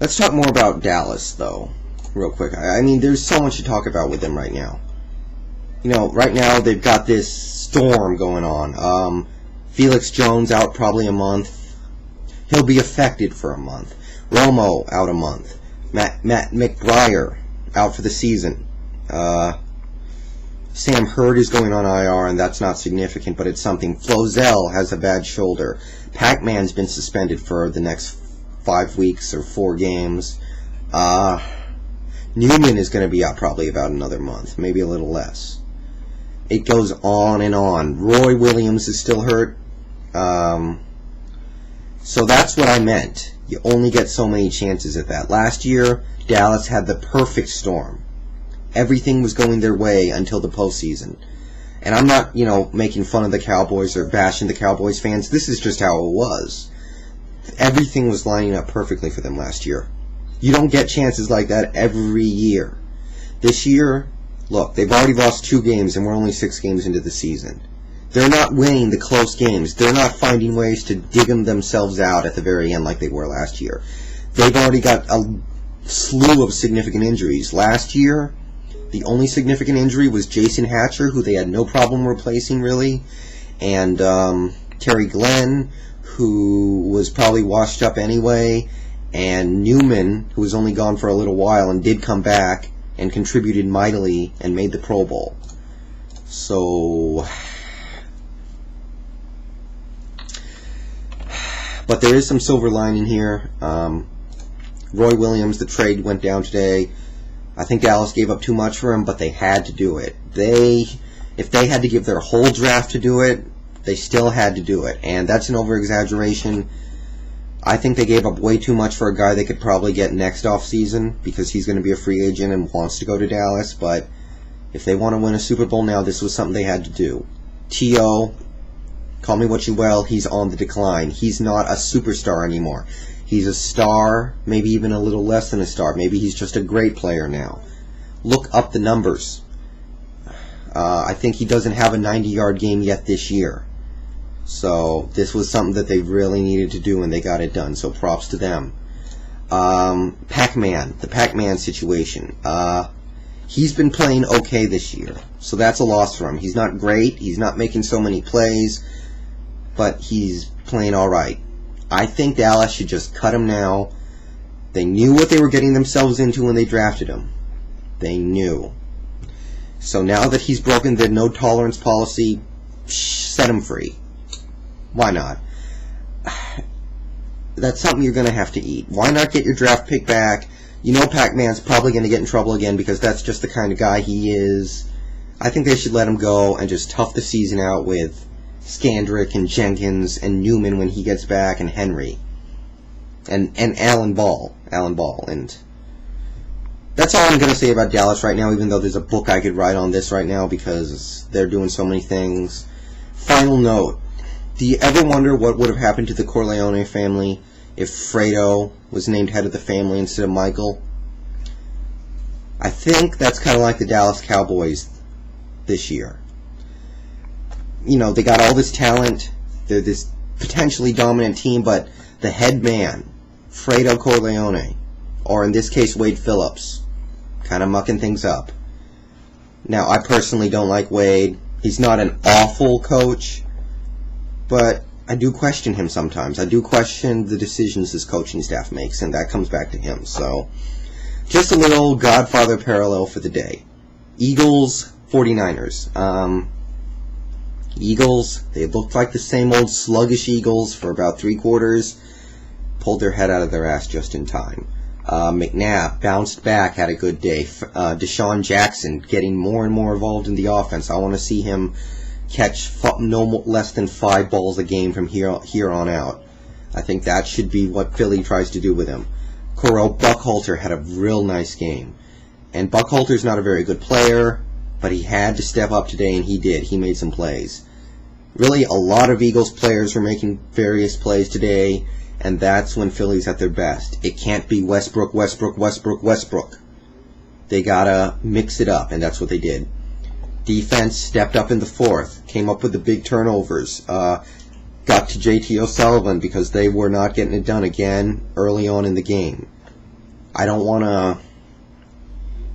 Let's talk more about Dallas, though, real quick. I mean, there's so much to talk about with them right now. You know, right now they've got this storm going on. Felix Jones out probably a month. He'll be affected for a month. Romo out a month. Matt McBriar out for the season. Sam Hurd is going on IR, and that's not significant, but it's something. Flozell has a bad shoulder. Pac-Man's been suspended for the next 5 weeks or 4 games. Newman is going to be out probably about another month, maybe a little less. It goes on and on. Roy Williams is still hurt. So that's what I meant. You only get so many chances at that. Last year, Dallas had the perfect storm. Everything was going their way until the postseason. And I'm not, making fun of the Cowboys or bashing the Cowboys fans. This is just how it was. Everything was lining up perfectly for them last year. You don't get chances like that every year. This year, look, they've already lost 2 games and we're only 6 games into the season. They're not winning the close games. They're not finding ways to dig themselves out at the very end like they were last year. They've already got a slew of significant injuries. Last year, the only significant injury was Jason Hatcher, who they had no problem replacing, really, and Terry Glenn, who was probably washed up anyway, and Newman, who was only gone for a little while and did come back and contributed mightily and made the Pro Bowl. So, but there is some silver lining here. Roy Williams, the trade went down today. I think Dallas gave up too much for him, but they had to do it. If they had to give their whole draft to do it, they still had to do it. And that's an over-exaggeration. I think they gave up way too much for a guy they could probably get next offseason because he's going to be a free agent and wants to go to Dallas. But if they want to win a Super Bowl now, this was something they had to do. T.O., call me what you will, he's on the decline. He's not a superstar anymore. He's a star, maybe even a little less than a star. Maybe he's just a great player now. Look up the numbers. I think he doesn't have a 90-yard game yet this year. So this was something that they really needed to do, and they got it done. So props to them. Pac-Man, the Pac-Man situation. He's been playing okay this year. So that's a loss for him. He's not great. He's not making so many plays. But he's playing all right. I think Dallas should just cut him now. They knew what they were getting themselves into when they drafted him. They knew. So now that he's broken the no-tolerance policy, set him free. Why not? That's something you're going to have to eat. Why not get your draft pick back? You know Pac-Man's probably going to get in trouble again because that's just the kind of guy he is. I think they should let him go and just tough the season out with Scandrick and Jenkins and Newman when he gets back, and Henry and Alan Ball, and that's all I'm going to say about Dallas right now, even though there's a book I could write on this right now because they're doing so many things. Final note, do you ever wonder what would have happened to the Corleone family if Fredo was named head of the family instead of Michael? I think that's kind of like the Dallas Cowboys this year. They got all this talent. They're this potentially dominant team, but the head man, Fredo Corleone, or in this case, Wade Phillips, kind of mucking things up. Now, I personally don't like Wade. He's not an awful coach, but I do question him sometimes. I do question the decisions his coaching staff makes, and that comes back to him. So, just a little Godfather parallel for the day. Eagles, 49ers. Eagles, they looked like the same old sluggish Eagles for about 3 quarters. Pulled their head out of their ass just in time. McNabb bounced back, had a good day. Deshaun Jackson getting more and more involved in the offense. I want to see him catch no less than 5 balls a game from here on out. I think that should be what Philly tries to do with him. Correll Buckhalter had a real nice game. And Buckhalter's not a very good player, but he had to step up today, and he did. He made some plays. Really, a lot of Eagles players were making various plays today, and that's when Philly's at their best. It can't be Westbrook. They gotta mix it up, and that's what they did. Defense stepped up in the 4th, came up with the big turnovers, got to JT O'Sullivan because they were not getting it done again early on in the game. I don't want to.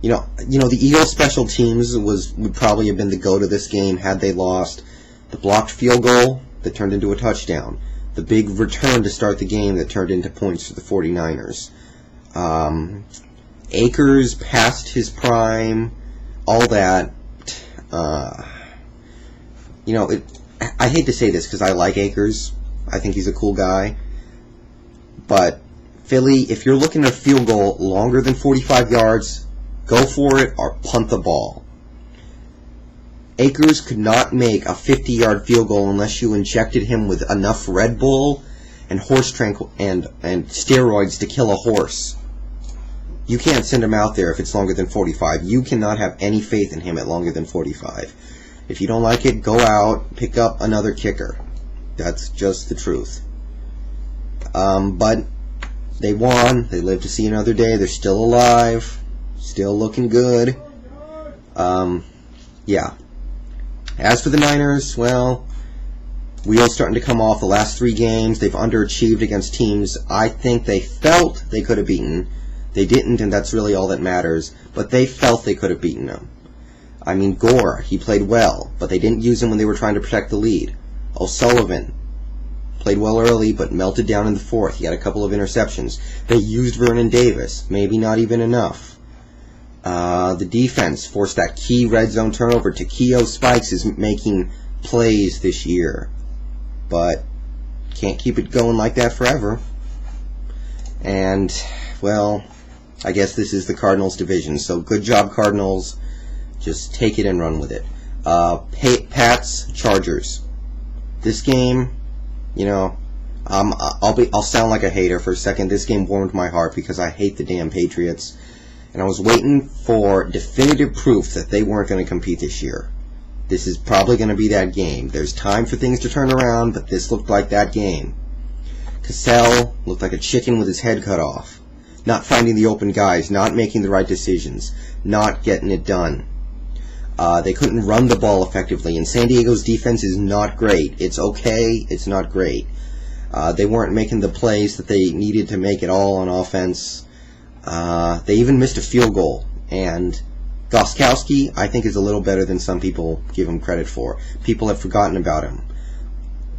The Eagles' special teams would probably have been the go to this game had they lost. The blocked field goal that turned into a touchdown. The big return to start the game that turned into points for the 49ers. Akers past his prime, all that. I hate to say this because I like Akers. I think he's a cool guy. But Philly, if you're looking at a field goal longer than 45 yards, go for it or punt the ball. Akers could not make a 50-yard field goal unless you injected him with enough Red Bull and and steroids to kill a horse. You can't send him out there if it's longer than 45. You cannot have any faith in him at longer than 45. If you don't like it, go out, pick up another kicker. That's just the truth. But they won. They live to see another day. They're still alive. Still looking good. Yeah. As for the Niners, well, wheels starting to come off the last 3 games. They've underachieved against teams I think they felt they could have beaten. They didn't, and that's really all that matters. But they felt they could have beaten them. I mean, Gore, he played well, but they didn't use him when they were trying to protect the lead. O'Sullivan played well early, but melted down in the 4th. He had a couple of interceptions. They used Vernon Davis, maybe not even enough. The defense forced that key red zone turnover. Takeo Spikes is making plays this year, but can't keep it going like that forever. And, well, I guess this is the Cardinals division, so good job, Cardinals. Just take it and run with it. Pats, Chargers. This game, I'll sound like a hater for a second. This game warmed my heart because I hate the damn Patriots. And I was waiting for definitive proof that they weren't going to compete this year. This is probably going to be that game. There's time for things to turn around, but this looked like that game. Cassell looked like a chicken with his head cut off. Not finding the open guys, not making the right decisions, not getting it done. They couldn't run the ball effectively, and San Diego's defense is not great. It's okay, it's not great. They weren't making the plays that they needed to make at all on offense. They even missed a field goal, and Gostkowski, I think, is a little better than some people give him credit for. People have forgotten about him.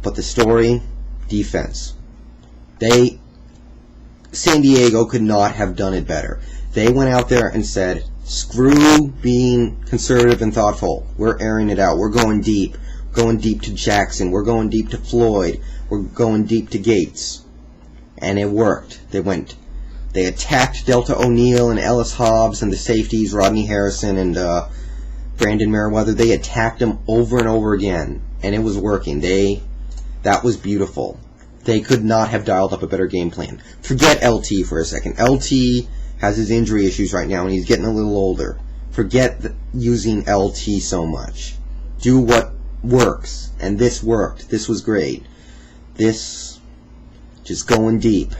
But the story, defense. San Diego could not have done it better. They went out there and said, screw being conservative and thoughtful. We're airing it out. We're going deep. Going deep to Jackson. We're going deep to Floyd. We're going deep to Gates. And it worked. They attacked Delta O'Neal and Ellis Hobbs and the safeties, Rodney Harrison and Brandon Merriweather. They attacked them over and over again, and it was working. That was beautiful. They could not have dialed up a better game plan. Forget LT for a second. LT has his injury issues right now, and he's getting a little older. Forget using LT so much. Do what works, and this worked. This was great. This, just going deep.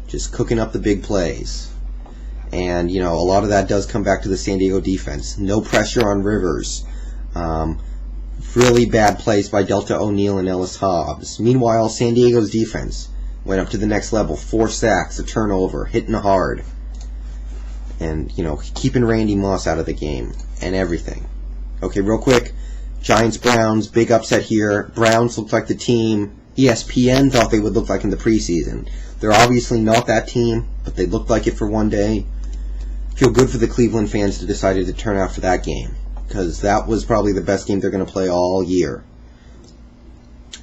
Just cooking up the big plays. And, a lot of that does come back to the San Diego defense. No pressure on Rivers. Really bad plays by Delta O'Neal and Ellis Hobbs. Meanwhile, San Diego's defense went up to the next level. 4 sacks, a turnover, hitting hard. And, keeping Randy Moss out of the game and everything. Okay, real quick. Giants-Browns, big upset here. Browns looked like the team ESPN thought they would look like in the preseason. They're obviously not that team, but they looked like it for one day. Feel good for the Cleveland fans that decided to turn out for that game, because that was probably the best game they're going to play all year.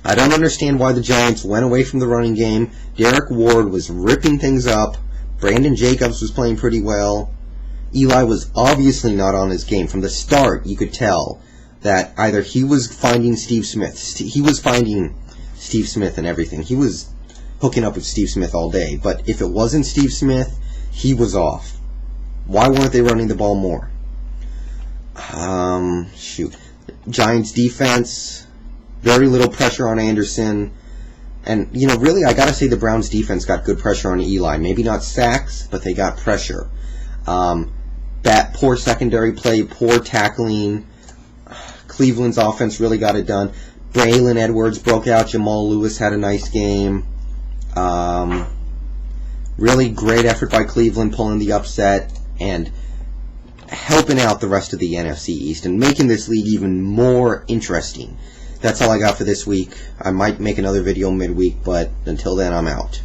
I don't understand why the Giants went away from the running game. Derek Ward was ripping things up. Brandon Jacobs was playing pretty well. Eli was obviously not on his game. From the start, you could tell that either he was finding Steve Smith. He was finding Steve Smith and everything. He was hooking up with Steve Smith all day. But if it wasn't Steve Smith, he was off. Why weren't they running the ball more? Giants defense, very little pressure on Anderson. And, really, I got to say the Browns defense got good pressure on Eli. Maybe not sacks, but they got pressure. Poor secondary play, poor tackling. Cleveland's offense really got it done. Braylon Edwards broke out. Jamal Lewis had a nice game. Really great effort by Cleveland pulling the upset and helping out the rest of the NFC East and making this league even more interesting. That's all I got for this week. I might make another video midweek, but until then, I'm out.